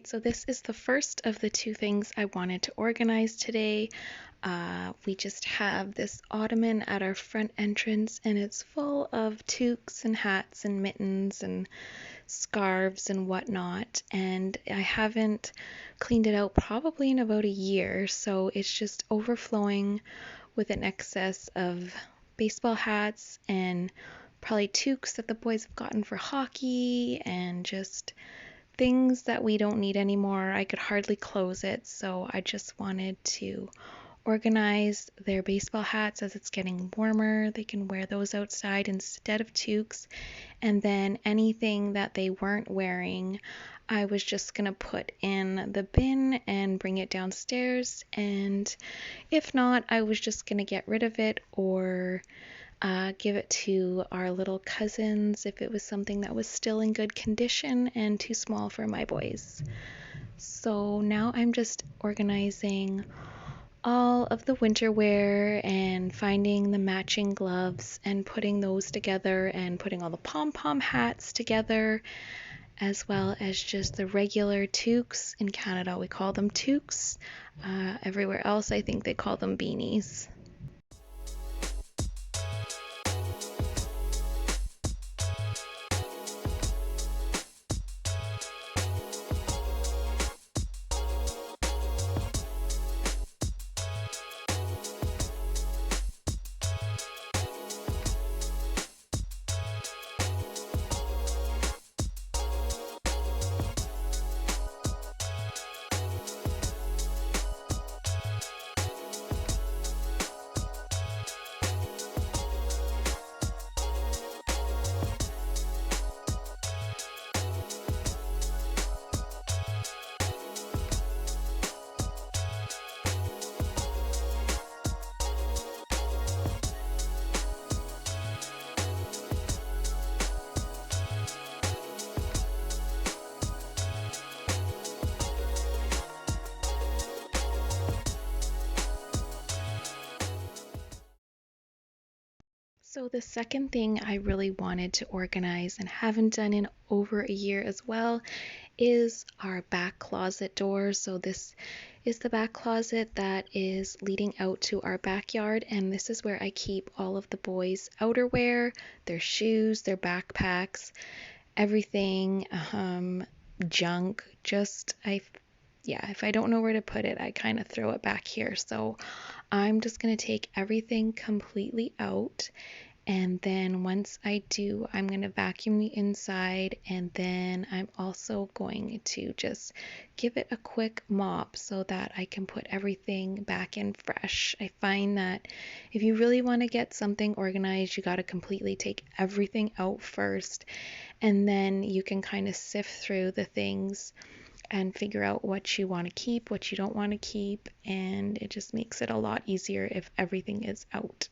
So this is the first of the two things I wanted to organize today. We just have this ottoman at our front entrance, and it's full of toques and hats and mittens and scarves and whatnot. And I haven't cleaned it out probably in about a year, so it's just overflowing with an excess of baseball hats and probably toques that the boys have gotten for hockey and just things that we don't need anymore. I could hardly close it, so I just wanted to organize their baseball hats as it's getting warmer. They can wear those outside instead of toques. And then anything that they weren't wearing, I was just going to put in the bin and bring it downstairs. And if not, I was just going to get rid of it or give it to our little cousins if it was something that was still in good condition and too small for my boys. So now I'm just organizing all of the winter wear and finding the matching gloves and putting those together and putting all the pom-pom hats together, as well as just the regular toques. In Canada we call them toques. Everywhere else I think they call them beanies. So the second thing I really wanted to organize and haven't done in over a year as well is our back closet door. So this is the back closet that is leading out to our backyard, and this is where I keep all of the boys' outerwear, their shoes, their backpacks, everything, junk. If I don't know where to put it, I kind of throw it back here. So I'm just going to take everything completely out, and then once I do, I'm going to vacuum the inside, and then I'm also going to just give it a quick mop so that I can put everything back in fresh. I find that if you really want to get something organized, you got to completely take everything out first, and then you can kind of sift through the things and figure out what you want to keep, what you don't want to keep, and it just makes it a lot easier if everything is out.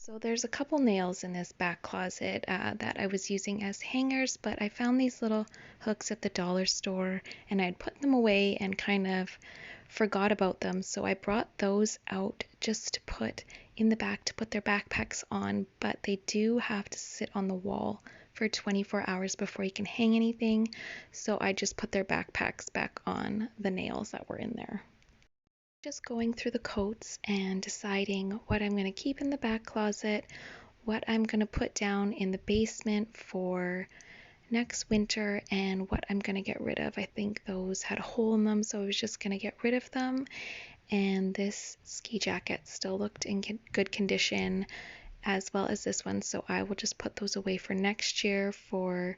So there's a couple nails in this back closet that I was using as hangers, but I found these little hooks at the dollar store and I'd put them away and kind of forgot about them. So I brought those out just to put in the back to put their backpacks on, but they do have to sit on the wall for 24 hours before you can hang anything. So I just put their backpacks back on the nails that were in there. Just going through the coats and deciding what I'm going to keep in the back closet, what I'm going to put down in the basement for next winter, and what I'm going to get rid of. I think those had a hole in them, so I was just going to get rid of them. And this ski jacket still looked in good condition, as well as this one, so I will just put those away for next year for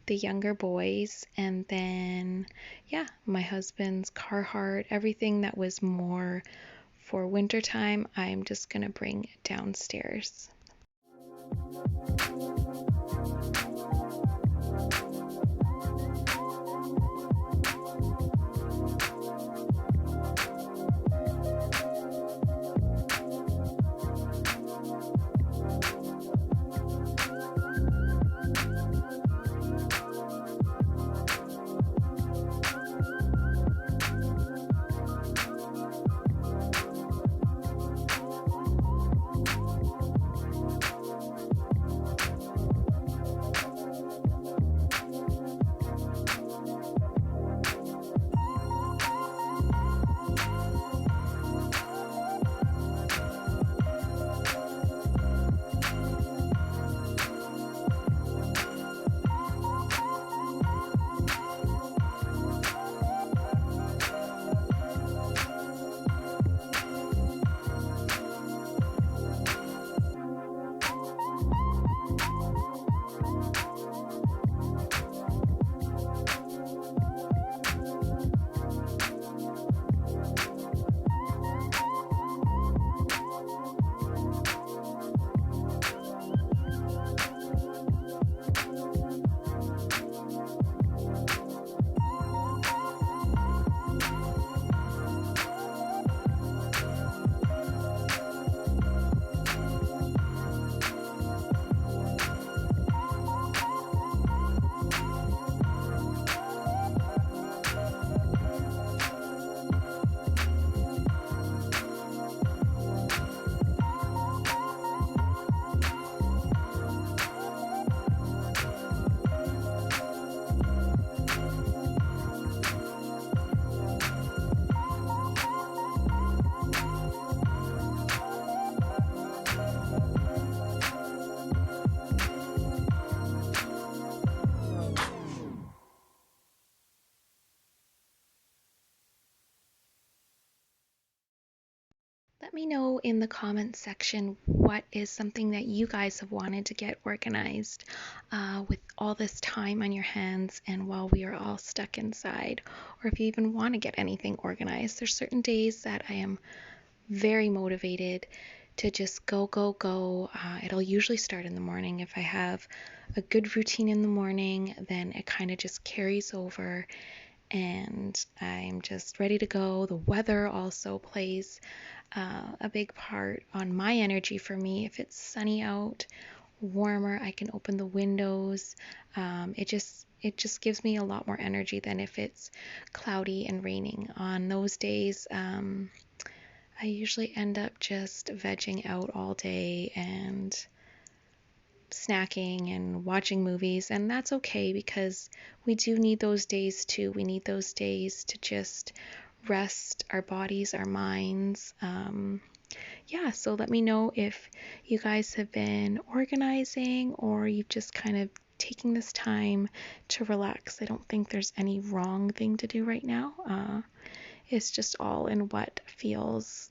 the younger boys, and then, yeah, my husband's Carhartt, everything that was more for wintertime, I'm just gonna bring downstairs. Let me know in the comments section what is something that you guys have wanted to get organized with all this time on your hands and while we are all stuck inside, or if you even want to get anything organized. There's certain days that I am very motivated to just go, go, go. It'll usually start in the morning. If I have a good routine in the morning, then it kind of just carries over and I'm just ready to go. The weather also plays a big part on my energy for me. If it's sunny out, warmer, I can open the windows. It just gives me a lot more energy than if it's cloudy and raining. On those days, I usually end up just vegging out all day and snacking and watching movies, and that's okay because we do need those days too. We need those days to just rest our bodies, our minds. Yeah, so let me know if you guys have been organizing or you've just kind of taking this time to relax. I don't think there's any wrong thing to do right now. It's just all in what feels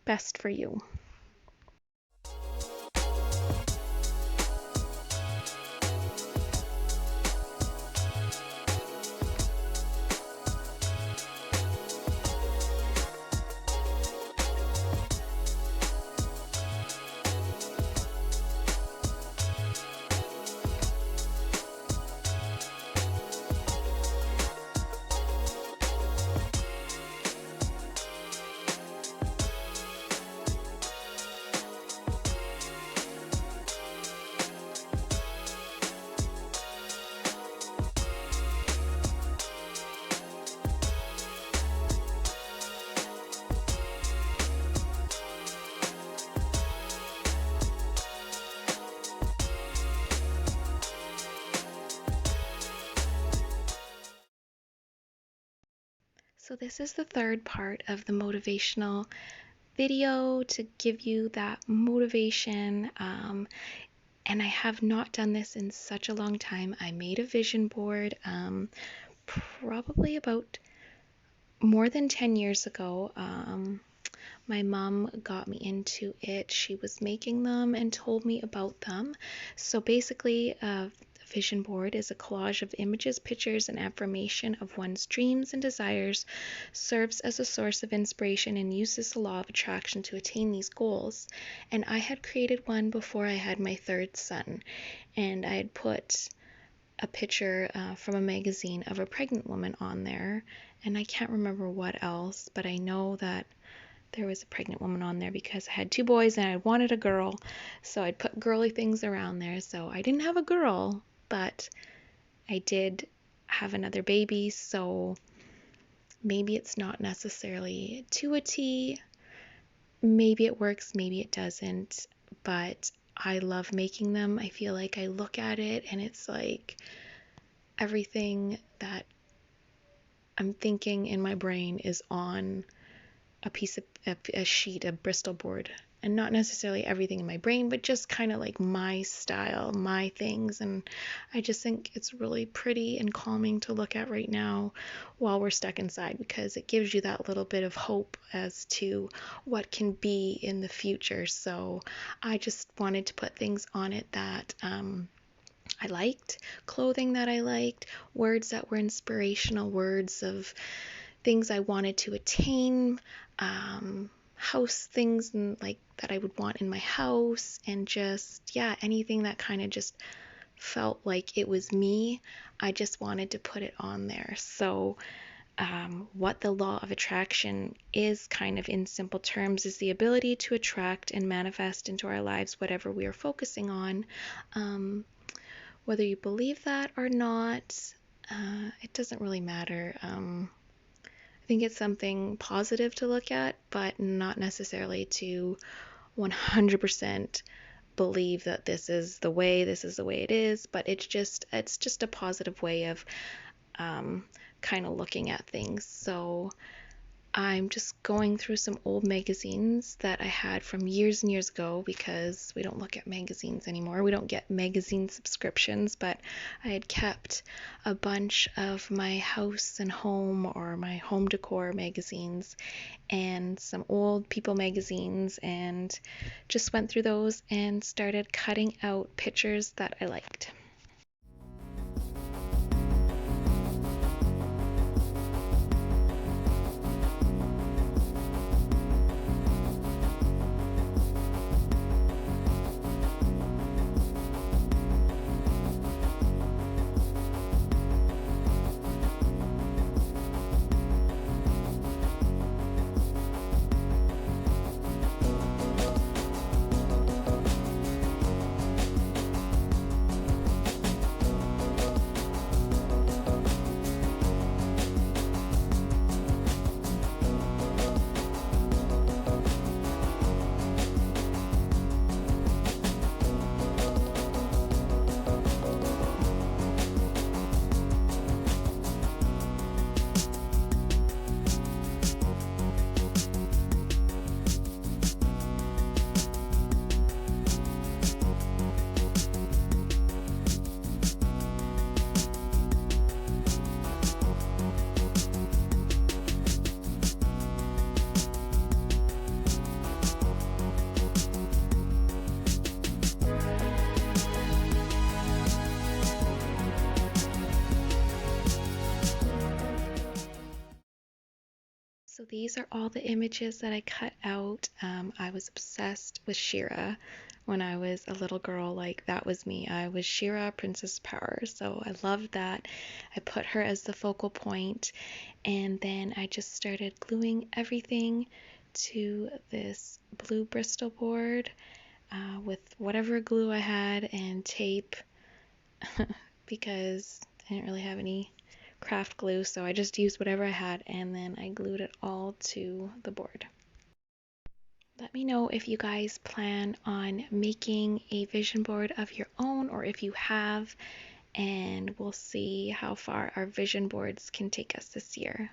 best for you. So this is the third part of the motivational video to give you that motivation. And I have not done this in such a long time. I made a vision board probably about more than 10 years ago. My mom got me into it. She was making them and told me about them. So basically, vision board is a collage of images, pictures, and affirmation of one's dreams and desires, serves as a source of inspiration, and uses the law of attraction to attain these goals. And I had created one before I had my third son, and I had put a picture from a magazine of a pregnant woman on there, and I can't remember what else, but I know that there was a pregnant woman on there because I had two boys and I wanted a girl, so I'd put girly things around there. So I didn't have a girl, but I did have another baby, so maybe it's not necessarily to a T. Maybe it works, maybe it doesn't, but I love making them. I feel like I look at it and it's like everything that I'm thinking in my brain is on a sheet of Bristol board, and not necessarily everything in my brain, but just kind of like my style, my things. And I just think it's really pretty and calming to look at right now while we're stuck inside, because it gives you that little bit of hope as to what can be in the future. So I just wanted to put things on it that I liked, clothing that I liked, words that were inspirational, words of things I wanted to attain, house things and like that I would want in my house, and just, yeah, anything that kind of just felt like it was me. I just wanted to put it on there. So what the law of attraction is, kind of in simple terms, is the ability to attract and manifest into our lives whatever we are focusing on. Whether you believe that or not, it doesn't really matter. I think it's something positive to look at, but not necessarily to 100% believe that this is the way it is, but it's just a positive way of kind of looking at things. So I'm just going through some old magazines that I had from years and years ago, because we don't look at magazines anymore. We don't get magazine subscriptions, but I had kept a bunch of my house and home, or my home decor magazines, and some old People magazines, and just went through those and started cutting out pictures that I liked. So these are all the images that I cut out. I was obsessed with Shira when I was a little girl. Like, that was me. I was Shira, Princess Power. So I loved that. I put her as the focal point, and then I just started gluing everything to this blue Bristol board with whatever glue I had and tape because I didn't really have any craft glue, so I just used whatever I had, and then I glued it all to the board. Let me know if you guys plan on making a vision board of your own, or if you have, and we'll see how far our vision boards can take us this year.